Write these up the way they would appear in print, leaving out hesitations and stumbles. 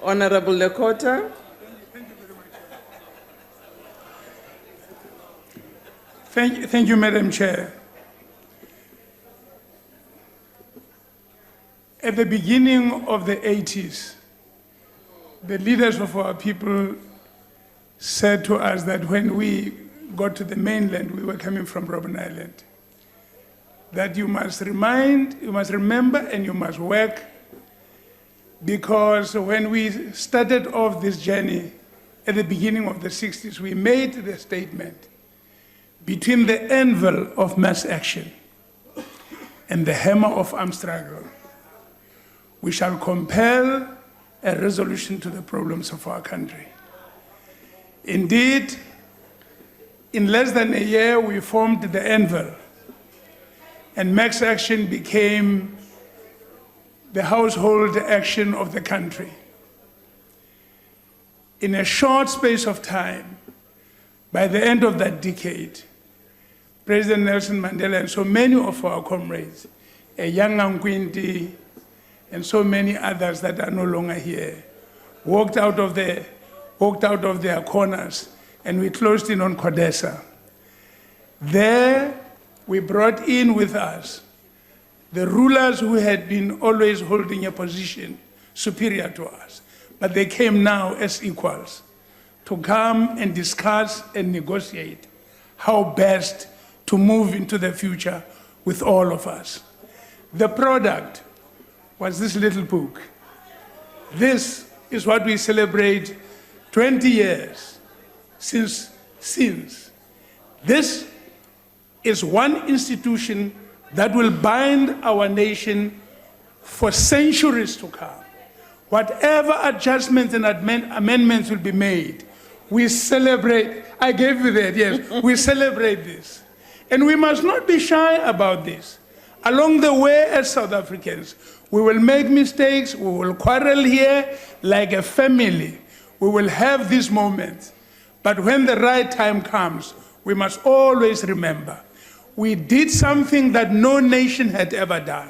Honorable Lekota. Thank you, Madam Chair. At the beginning of the 80s, the leaders of our people said to us that when we got to the mainland, we were coming from Robben Island, that you must remember, and you must work, because when we started off this journey at the beginning of the 60s, we made the statement, between the anvil of mass action and the hammer of armed struggle, we shall compel a resolution to the problems of our country. Indeed, in less than a year, we formed the anvil, and mass action became the household action of the country. In a short space of time, by the end of that decade, President Nelson Mandela and so many of our comrades, a young Nkwinti, and so many others that are no longer here, walked out of their corners, and we closed in on Codesa. There, we brought in with us the rulers who had been always holding a position superior to us, but they came now as equals to come and discuss and negotiate how best to move into the future with all of us. The product was this little book. This is what we celebrate 20 years since. This is one institution that will bind our nation for centuries to come. Whatever adjustments and amendments will be made, we celebrate. I gave you that, yes. We celebrate this. And we must not be shy about this. Along the way, as South Africans, we will make mistakes, we will quarrel here like a family. We will have these moments. But when the right time comes, we must always remember, we did something that no nation had ever done.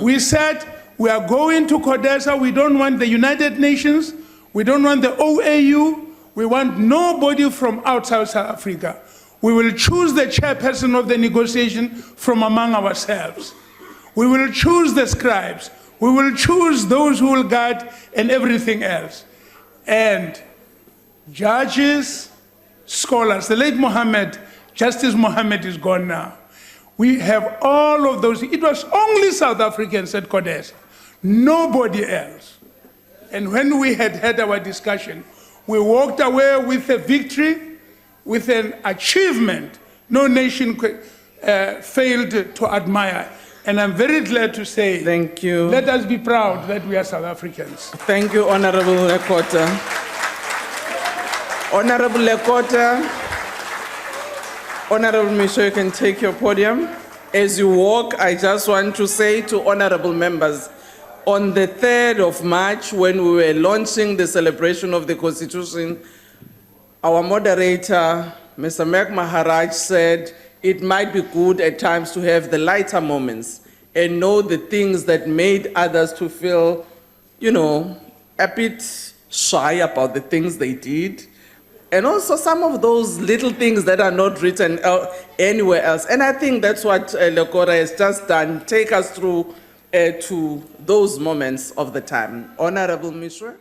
We said, we are going to Codesa, we don't want the United Nations, we don't want the OAU, we want nobody from outside South Africa. We will choose the chairperson of the negotiation from among ourselves. We will choose the scribes. We will choose those who will guide and everything else. And judges, scholars, the late Justice Mohammed is gone now. We have all of those. It was only South Africans at Codesa, nobody else. And when we had had our discussion, we walked away with a victory, with an achievement no nation failed to admire. And I'm very glad to say, thank you. Let us be proud that we are South Africans. Thank you, Honorable Lekota. Honorable Lekota, Honorable Mosiuoa, you can take your podium. As you walk, I just want to say to honorable members, on the 3rd of March, when we were launching the celebration of the Constitution, our moderator, Mr. Mek Maharaj, said it might be good at times to have the lighter moments and know the things that made others to feel, a bit shy about the things they did. And also some of those little things that are not written anywhere else. And I think that's what Lekota has just done, take us through to those moments of the time. Honorable Mosiuoa.